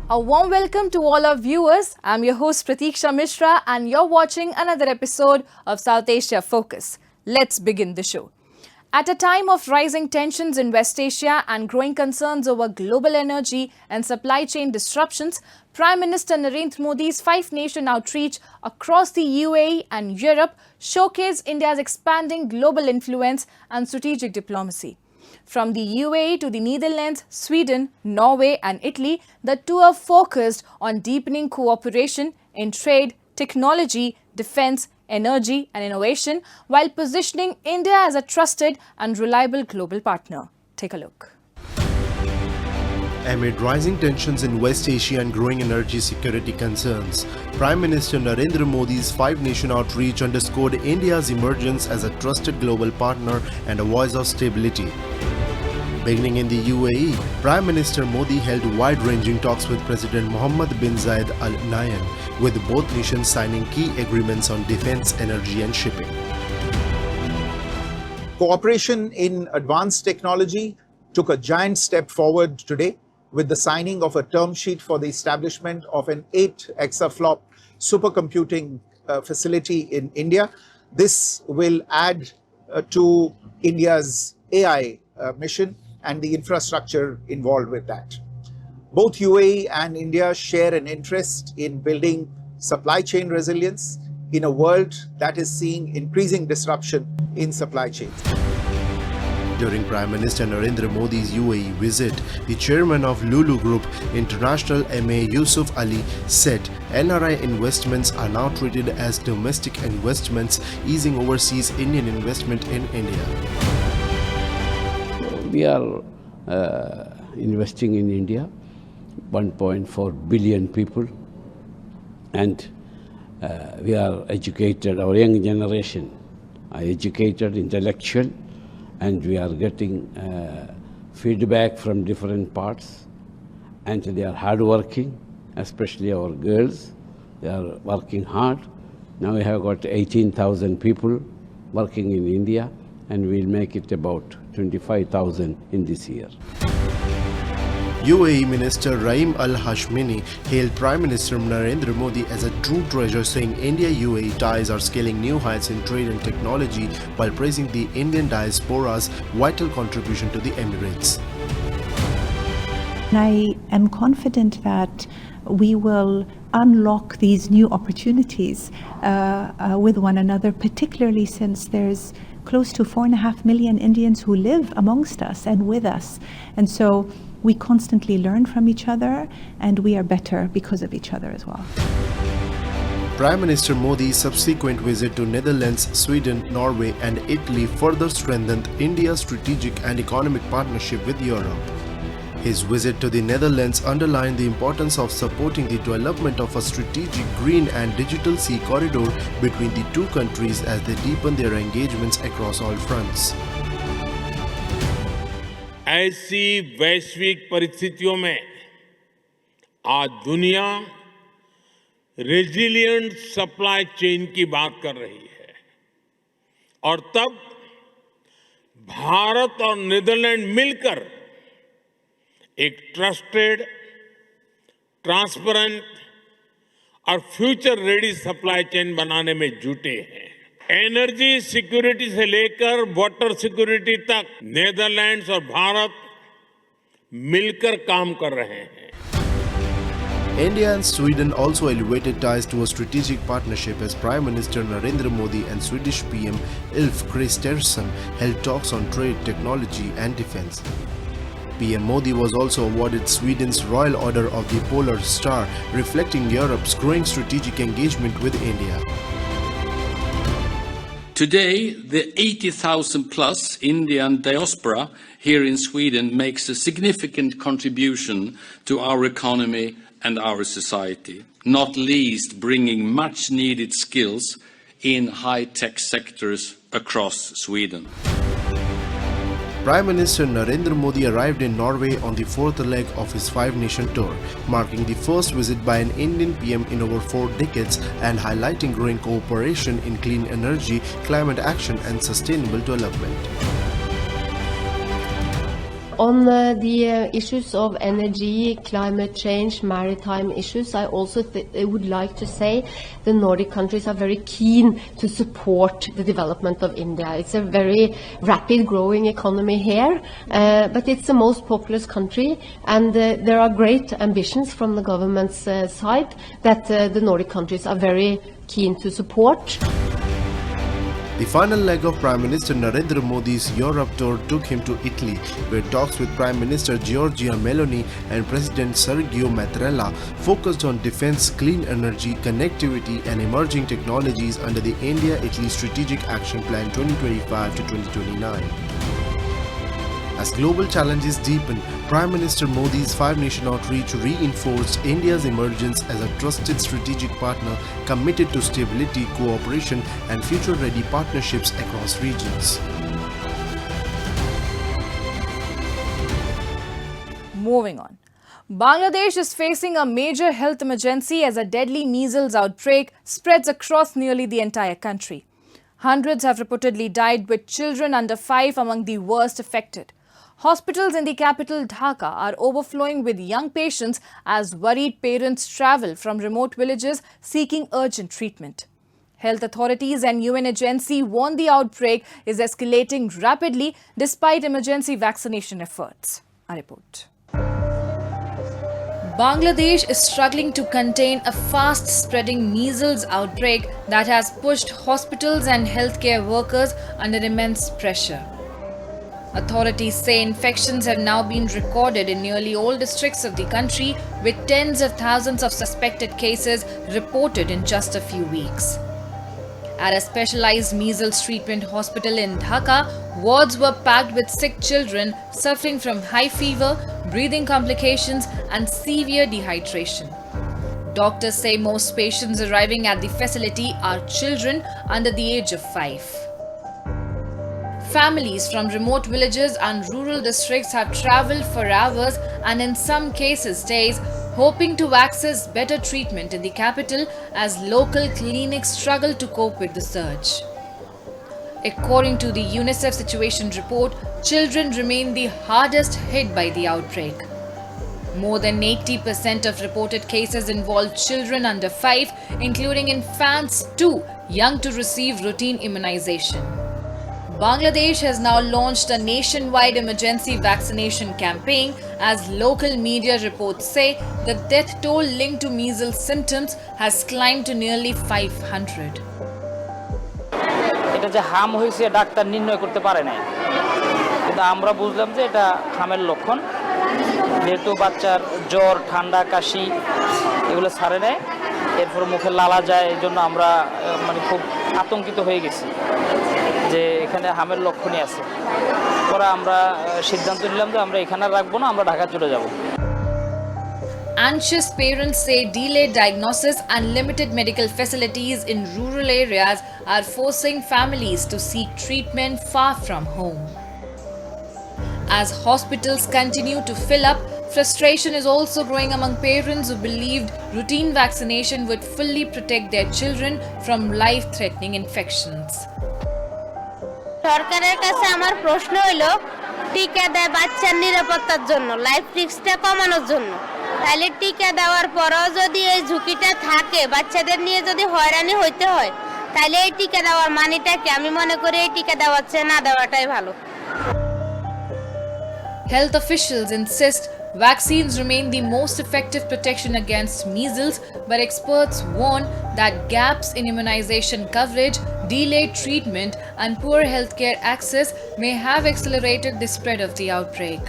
A warm welcome to all our viewers. I'm your host Pratiksha Mishra and you're watching another episode of South Asia Focus. Let's begin the show. At a time of rising tensions in West Asia and growing concerns over global energy and supply chain disruptions, Prime Minister Narendra Modi's five-nation outreach across the UAE and Europe showcased India's expanding global influence and strategic diplomacy. From the UAE to the Netherlands, Sweden, Norway and Italy, the tour focused on deepening cooperation in trade, technology, defense, energy and innovation while positioning India as a trusted and reliable global partner. Take a look. Amid rising tensions in West Asia and growing energy security concerns, Prime Minister Narendra Modi's five-nation outreach underscored India's emergence as a trusted global partner and a voice of stability. Beginning in the UAE, Prime Minister Modi held wide-ranging talks with President Mohammed bin Zayed Al Nahyan, with both nations signing key agreements on defense, energy and shipping. Cooperation in advanced technology took a giant step forward today with the signing of a term sheet for the establishment of an 8 exaflop supercomputing facility in India. This will add to India's AI mission and the infrastructure involved with that. Both UAE and India share an interest in building supply chain resilience in a world that is seeing increasing disruption in supply chains. During Prime Minister Narendra Modi's UAE visit, the chairman of Lulu Group International MA Yusuf Ali said NRI investments are now treated as domestic investments, easing overseas Indian investment in India. We are investing in India, 1.4 billion people, and we are educated, our young generation are educated, intellectual, and we are getting feedback from different parts, and they are hardworking, especially our girls. They are working hard. Now we have got 18,000 people working in India, and we'll make it about 25,000 in this year. UAE Minister Rahim Al Hashmini hailed Prime Minister Narendra Modi as a true treasure, saying India-UAE ties are scaling new heights in trade and technology while praising the Indian diaspora's vital contribution to the Emirates. I am confident that we will unlock these new opportunities with one another, particularly since there's close to 4.5 million Indians who live amongst us and with us. And so we constantly learn from each other and we are better because of each other as well. Prime Minister Modi's subsequent visit to Netherlands, Sweden, Norway and Italy further strengthened India's strategic and economic partnership with Europe. His visit to the Netherlands underlined the importance of supporting the development of a strategic green and digital sea corridor between the two countries as they deepen their engagements across all fronts. ऐसी वैश्विक परिस्थितियों में आज दुनिया resilient supply chain की बात कर रही है और तब भारत और नीदरलैंड मिलकर एक ट्रस्टेड, ट्रांसपेरेंट और फ्यूचर रेडी सप्लाई चेन बनाने में जुटे हैं। एनर्जी सिक्योरिटी से लेकर वाटर सिक्योरिटी तक नीदरलैंड्स और भारत मिलकर काम कर रहे हैं। India and Sweden also elevated ties to a strategic partnership as Prime Minister Narendra Modi and Swedish PM Ulf Kristersson held talks on trade, technology and defense. PM Modi was also awarded Sweden's Royal Order of the Polar Star, reflecting Europe's growing strategic engagement with India. Today, the 80,000 plus Indian diaspora here in Sweden makes a significant contribution to our economy and our society, not least bringing much needed skills in high-tech sectors across Sweden. Prime Minister Narendra Modi arrived in Norway on the fourth leg of his five-nation tour, marking the first visit by an Indian PM in over 4 decades and highlighting growing cooperation in clean energy, climate action and sustainable development. On the issues of energy, climate change, maritime issues, I also would like to say the Nordic countries are very keen to support the development of India. It's a very rapid growing economy here, but it's the most populous country, and there are great ambitions from the government's side that the Nordic countries are very keen to support. The final leg of Prime Minister Narendra Modi's Europe tour took him to Italy, where talks with Prime Minister Giorgia Meloni and President Sergio Mattarella focused on defense, clean energy, connectivity and emerging technologies under the India-Italy Strategic Action Plan 2025 to 2029. As global challenges deepen, Prime Minister Modi's five-nation outreach reinforced India's emergence as a trusted strategic partner committed to stability, cooperation and future-ready partnerships across regions. Moving on. Bangladesh is facing a major health emergency as a deadly measles outbreak spreads across nearly the entire country. Hundreds have reportedly died, with children under 5 among the worst affected. Hospitals in the capital Dhaka are overflowing with young patients as worried parents travel from remote villages seeking urgent treatment. Health authorities and UN agency warn the outbreak is escalating rapidly despite emergency vaccination efforts. A report. Bangladesh is struggling to contain a fast-spreading measles outbreak that has pushed hospitals and healthcare workers under immense pressure. Authorities say infections have now been recorded in nearly all districts of the country, with tens of thousands of suspected cases reported in just a few weeks. At a specialized measles treatment hospital in Dhaka, wards were packed with sick children suffering from high fever, breathing complications and severe dehydration. Doctors say most patients arriving at the facility are children under the age of 5. Families from remote villages and rural districts have travelled for hours and in some cases days, hoping to access better treatment in the capital as local clinics struggle to cope with the surge. According to the UNICEF Situation Report, children remain the hardest hit by the outbreak. More than 80% of reported cases involve children under 5, including infants too young to receive routine immunization. Bangladesh has now launched a nationwide emergency vaccination campaign as local media reports say the death toll linked to measles symptoms has climbed to nearly 500. এটা যে হাম হয়েছে doctor নির্ণয় করতে পারে না, কিন্তু আমরা বুঝলাম যে এটা হামের লক্ষণ। যেহেতু বাচ্চার জ্বর, ঠান্ডা, কাশি এগুলো ছাড়ে নেয়, এরপর মুখে লালা যায়, এই জন্য আমরা খুব আতঙ্কিত হয়ে গেছি যে এখানে হামের লক্ষণই আছে। পরে আমরা সিদ্ধান্ত নিলাম যে আমরা এখানে রাখবো না, আমরা ঢাকা চলে যাব। Anxious parents say delayed diagnosis and limited medical facilities in rural areas are forcing families to seek treatment far from home. As hospitals continue to fill up, frustration is also growing among parents who believed routine vaccination would fully protect their children from life-threatening infections. সরকারের কাছে আমার প্রশ্ন হলো টিকা দেয় বাচ্চার নিরাপত্তার জন্য, লাইফ রিস্কটা কমানোর জন্য। তাহলে টিকা দেওয়ার পরেও যদি এই ঝুঁকিটা থাকে, বাচ্চাদের নিয়ে যদি হয়রানি হইতে হয়, তাহলে এই টিকা দেওয়ার মানেটা কি? আমি মনে করি এই টিকা দেওয়ার চেয়ে না দেওয়াটাই ভালো। Health officials insist vaccines remain the most effective protection against measles, but experts warn that gaps in immunization coverage, delayed treatment, and poor healthcare access may have accelerated the spread of the outbreak.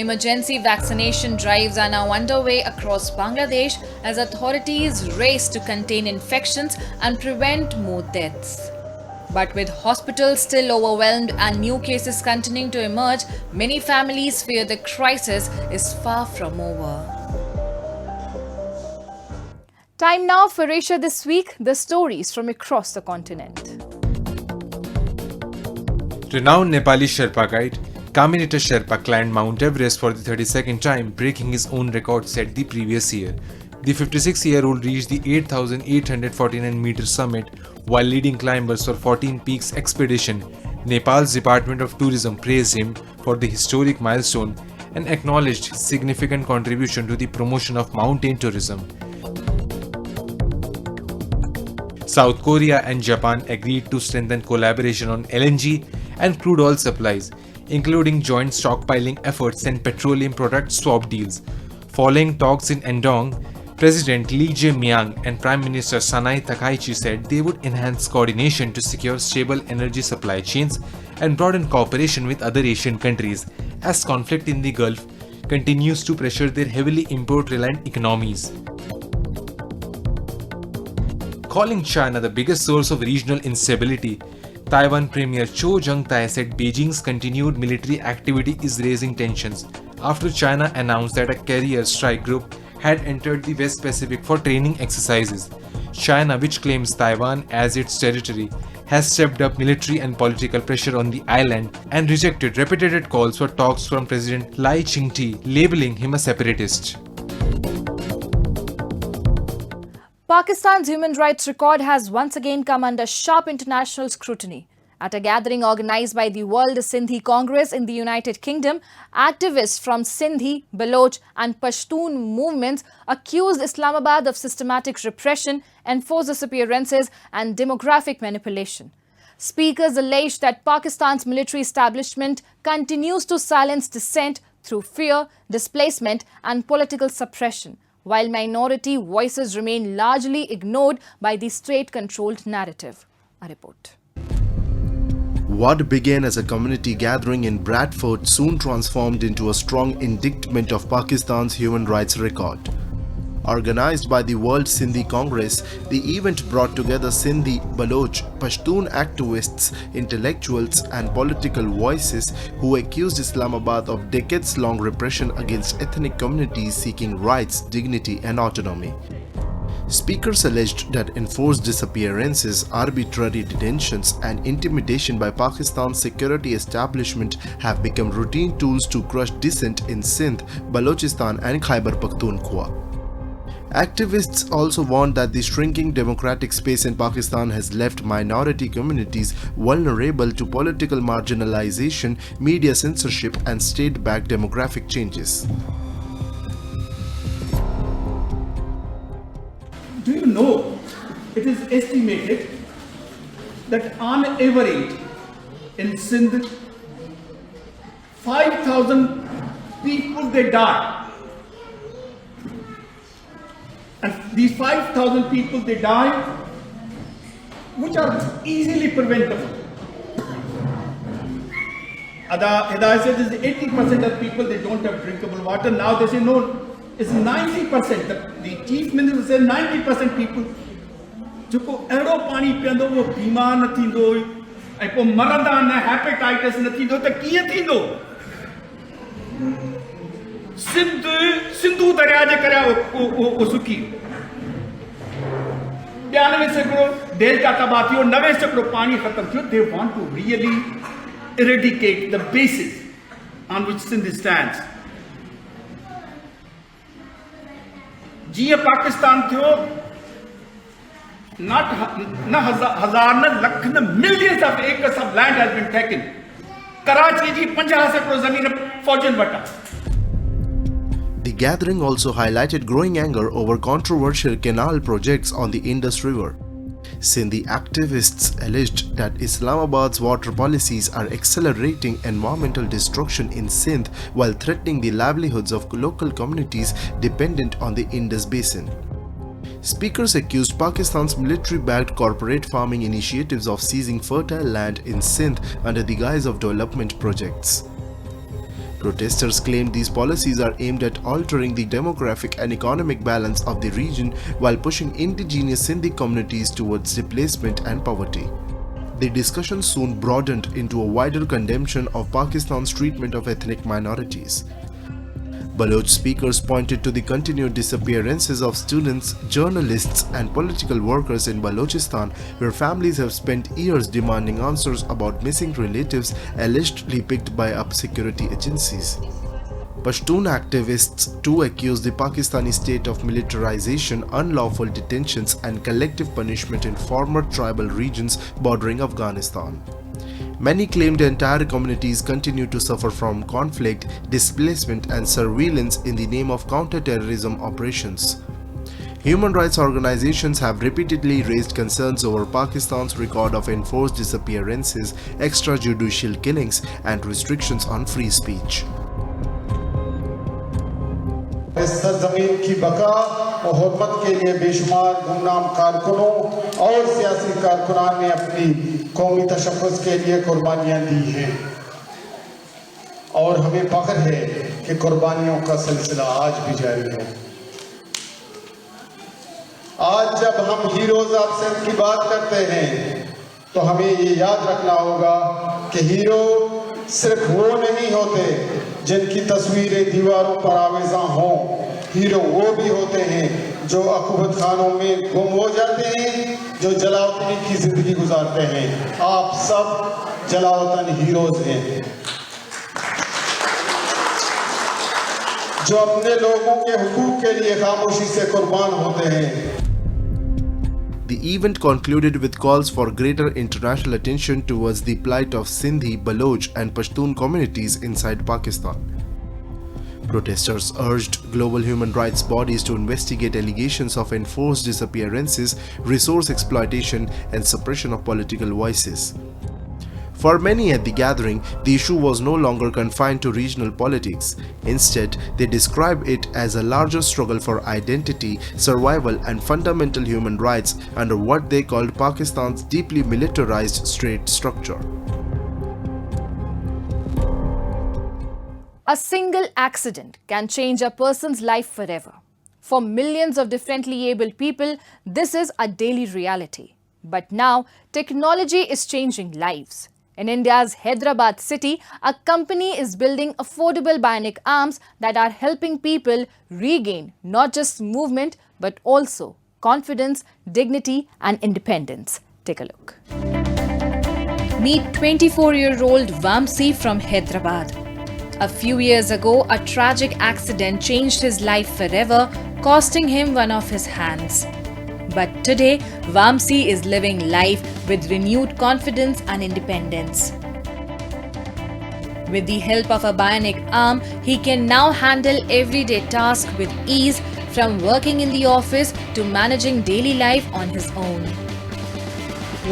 Emergency vaccination drives are now underway across Bangladesh as authorities race to contain infections and prevent more deaths. But with hospitals still overwhelmed and new cases continuing to emerge, many families fear the crisis is far from over. Time now for Asia This Week, the stories from across the continent. Renowned Nepali Sherpa guide Kaminita Sherpa climbed Mount Everest for the 32nd time, breaking his own record set the previous year. The 56-year-old reached the 8,849-meter summit while leading climbers for 14 Peaks expedition Nepal's Department of Tourism praised him for the historic milestone and acknowledged his significant contribution to the promotion of mountain tourism. South Korea and Japan agreed to strengthen collaboration on LNG and crude oil supplies, including joint stockpiling efforts and petroleum product swap deals. Following talks in Andong, President Lee Jae-myung and Prime Minister Sanai Takaichi said they would enhance coordination to secure stable energy supply chains and broaden cooperation with other Asian countries as conflict in the Gulf continues to pressure their heavily import-reliant economies. Calling China the biggest source of regional instability, Taiwan Premier Cho Jung-tai said Beijing's continued military activity is raising tensions after China announced that a carrier strike group had entered the West Pacific for training exercises. China, which claims Taiwan as its territory, has stepped up military and political pressure on the island and rejected repeated calls for talks from President Lai Ching-te, labeling him a separatist. Pakistan's human rights record has once again come under sharp international scrutiny. At a gathering organized by the World Sindhi Congress in the United Kingdom, activists from Sindhi, Baloch and Pashtun movements accused Islamabad of systematic repression, enforced disappearances and demographic manipulation. Speakers alleged that Pakistan's military establishment continues to silence dissent through fear, displacement and political suppression, while minority voices remain largely ignored by the state-controlled narrative. A report. What began as a community gathering in Bradford soon transformed into a strong indictment of Pakistan's human rights record. Organized by the World Sindhi Congress, the event brought together Sindhi, Baloch, Pashtun activists, intellectuals and political voices who accused Islamabad of decades-long repression against ethnic communities seeking rights, dignity and autonomy. Speakers alleged that enforced disappearances, arbitrary detentions and intimidation by Pakistan's security establishment have become routine tools to crush dissent in Sindh, Balochistan and Khyber Pakhtunkhwa. Activists also warned that the shrinking democratic space in Pakistan has left minority communities vulnerable to political marginalization, media censorship and state-backed demographic changes. Do you know, it is estimated that on average in Sindh, 5,000 people they die. And these 5,000 people they die, which are easily preventable. Hidayat said this 80% of people they don't have drinkable water. Now they say no. It's 90%. The chief minister said 90% people जो को एड़ो पानी पींदो वो बीमार न थींदो ऐं पोइ मरंदा न हेपेटाइटिस न थींदो त कीअं थींदो सिंधु दरिया जे करे वो सुकी 92 सैकड़ो डेल्टा तबाह थियो 90 सैकड़ो पानी खत्म थियो. They want to really eradicate the basis on which Sindh stands. जीअं पाकिस्तान थियो not हजार न लख न millions of acres of land has been taken. Karachi जी 50 सैकड़ो ज़मीन फौजन वटा. The gathering also highlighted growing anger over controversial canal projects on the Indus River. Sindhi activists alleged that Islamabad's water policies are accelerating environmental destruction in Sindh while threatening the livelihoods of local communities dependent on the Indus basin. Speakers accused Pakistan's military-backed corporate farming initiatives of seizing fertile land in Sindh under the guise of development projects. Protesters claimed these policies are aimed at altering the demographic and economic balance of the region while pushing indigenous Sindhi communities towards displacement and poverty. The discussion soon broadened into a wider condemnation of Pakistan's treatment of ethnic minorities. Baloch speakers pointed to the continued disappearances of students, journalists and political workers in Balochistan, where families have spent years demanding answers about missing relatives allegedly picked by up security agencies. Pashtun activists too accused the Pakistani state of militarization, unlawful detentions and collective punishment in former tribal regions bordering Afghanistan. Many claimed entire communities continue to suffer from conflict, displacement, and surveillance in the name of counter-terrorism operations. Human rights organizations have repeatedly raised concerns over Pakistan's record of enforced disappearances, extrajudicial killings, and restrictions on free speech. इस सरजमीन की बका और हुर्मत के लिए बेशुमार गुमनाम कारकुनों और सियासी कारकुनान ने अपनी कौमी तशक्कुस के लिए कुर्बानियां दी हैं और हमें फख्र है कि कुर्बानियों का सिलसिला आज भी जारी है। आज जब हम हीरोज एब्सेंट की बात करते हैं तो हमें ये याद रखना होगा कि हीरो सिर्फ वो नहीं होते जिनकी तस्वीरें दीवारों पर आवेज़ां हों। हीरो वो भी होते हैं जो अकुबत खानों में गुम हो जाते हैं, जो जलावतनी की जिंदगी गुजारते हैं। आप सब जलावतन हीरोज हैं जो अपने लोगों के हुकूक के लिए खामोशी से कुर्बान होते हैं। The event concluded with calls for greater international attention towards the plight of Sindhi, Baloch, and Pashtun communities inside Pakistan. Protesters urged global human rights bodies to investigate allegations of enforced disappearances, resource exploitation, and suppression of political voices. For many at the gathering, the issue was no longer confined to regional politics. Instead, they described it as a larger struggle for identity, survival, and fundamental human rights under what they called Pakistan's deeply militarized state structure. A single accident can change a person's life forever. For millions of differently abled people, this is a daily reality. But now, technology is changing lives. In India's Hyderabad city, a company is building affordable bionic arms that are helping people regain not just movement but also confidence, dignity, and independence. Take a look. Meet 24-year-old Vamsi from Hyderabad. A few years ago, a tragic accident changed his life forever, costing him one of his hands. But today, Vamsi is living life with renewed confidence and independence. With the help of a bionic arm, he can now handle everyday tasks with ease, from working in the office to managing daily life on his own.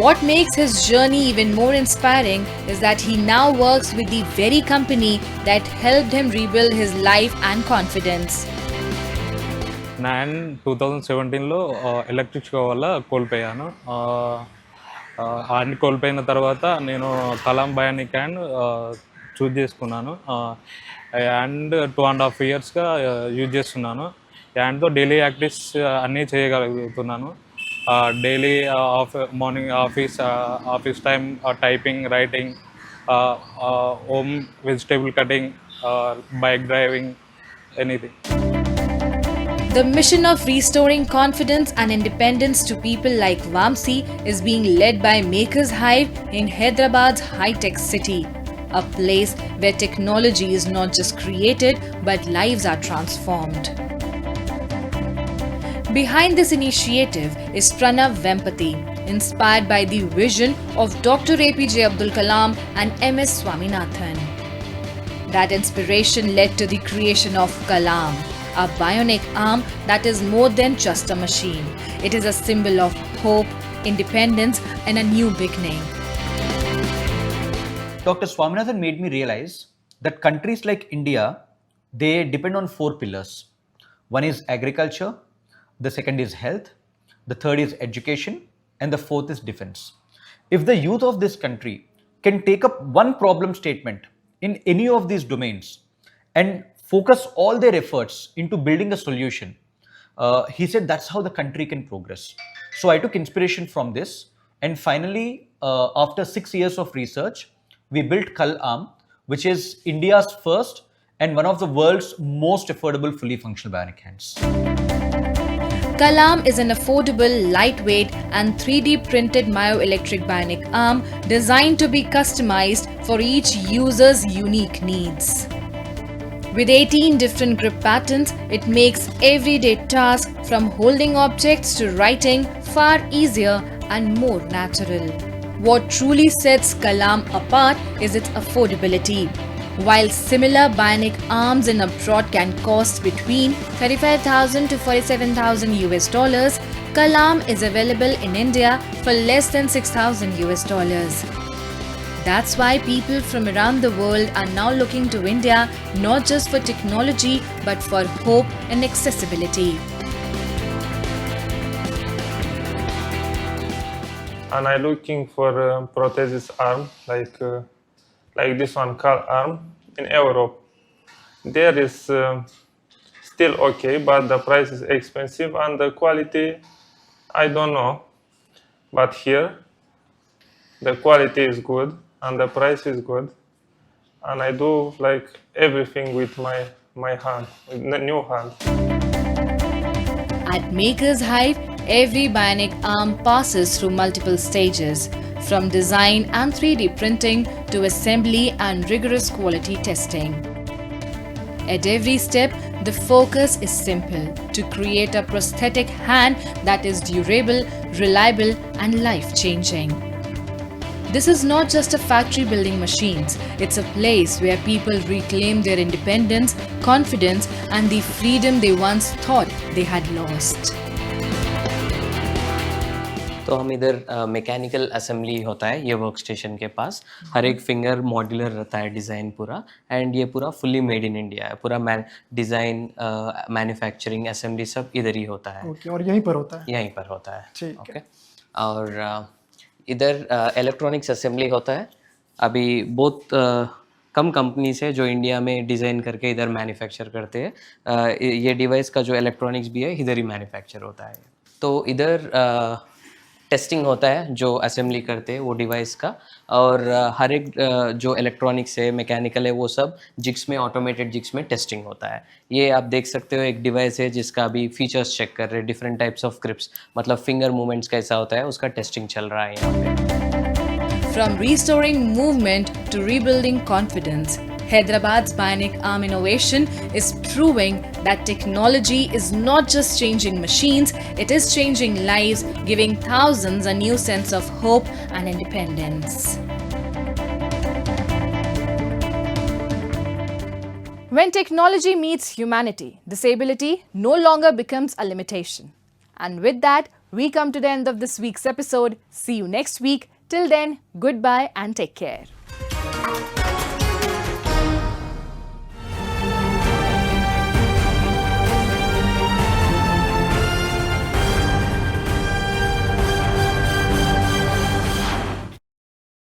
What makes his journey even more inspiring is that he now works with the very company that helped him rebuild his life and confidence. నేను 2017లో electric వల్ల కోల్పోయాను. అన్ని కోల్పోయిన తర్వాత నేను Kalam Bionic hand choose చేసుకున్నాను. And 2.5 ఇయర్స్గా use చేస్తున్నాను. హ్యాండ్తో డైలీ యాక్టివిటీస్ అన్నీ చేయగలుగుతున్నాను. Daily morning office time typing, writing, home vegetable cutting, bike driving, anything. The mission of restoring confidence and independence to people like Vamsi is being led by Makers Hive in Hyderabad's high-tech city, a place where technology is not just created but lives are transformed. Behind this initiative is Pranav Vempati, inspired by the vision of Dr. APJ Abdul Kalam and MS Swaminathan. That inspiration led to the creation of Kalam, a bionic arm that is more than just a machine. It is a symbol of hope, independence, and a new beginning. Dr. Swaminathan made me realize that countries like India, they depend on 4 pillars. One is agriculture, the second is health, the third is education, and the fourth is defense. If the youth of this country can take up one problem statement in any of these domains and focus all their efforts into building a solution, he said that's how the country can progress. So I took inspiration from this, and finally, after 6 years of research, we built Kalam, which is India's first and one of the world's most affordable fully functional bionic hands. Kalam is an affordable, lightweight, and 3D printed myoelectric bionic arm designed to be customized for each user's unique needs. With 18 different grip patterns, it makes everyday tasks from holding objects to writing far easier and more natural. What truly sets Kalam apart is its affordability. While similar bionic arms in abroad can cost between 35,000 to 47,000 US dollars, Kalam is available in India for less than 6,000 US dollars. That's why people from around the world are now looking to India not just for technology but for hope and accessibility. And I'm looking for a prosthesis arm like this one, car arm in Europe. There is still okay, but the price is expensive and the quality, I don't know. But here, the quality is good and the price is good. And I do like everything with my hand, with the new hand. At Maker's Hive, every bionic arm passes through multiple stages, from design and 3D printing to assembly and rigorous quality testing. At every step, the focus is simple: to create a prosthetic hand that is durable, reliable, and life-changing. This is not just a factory building machines, it's a place where people reclaim their independence, confidence, and the freedom they once thought they had lost. तो हम इधर mechanical assembly होता है ये work station के पास, हर एक finger modular रहता है डिज़ाइन पूरा, एंड ये पूरा फुल्ली मेड इन इंडिया है, पूरा डिज़ाइन मैन्युफैक्चरिंग असेंबली सब इधर ही होता है। ओके, और यहीं पर होता है? यहीं पर होता है। ठीक है। और इधर इलेक्ट्रॉनिक्स असेंबली होता है। अभी बहुत कम कंपनीज है जो इंडिया में डिज़ाइन करके इधर मैन्युफैक्चर करते हैं। ये डिवाइस का जो इलेक्ट्रॉनिक्स भी है इधर ही मैन्युफैक्चर होता है। तो इधर टेस्टिंग होता है जो असेंबली करते हैं वो डिवाइस का, और हर एक जो इलेक्ट्रॉनिक्स है मैकेनिकल है वो सब जिग्स में, ऑटोमेटेड जिग्स में टेस्टिंग होता है। ये आप देख सकते हो एक डिवाइस है जिसका अभी फीचर्स चेक कर रहे हैं, डिफरेंट टाइप्स ऑफ ग्रिप्स, मतलब फिंगर मूवमेंट्स कैसा होता है उसका टेस्टिंग चल रहा है यहाँ पे। From restoring movement to rebuilding confidence, Hyderabad's bionic arm innovation is proving that technology is not just changing machines, it is changing lives, giving thousands a new sense of hope and independence. When technology meets humanity, disability no longer becomes a limitation. And with that, we come to the end of this week's episode. See you next week. Till then, goodbye and take care.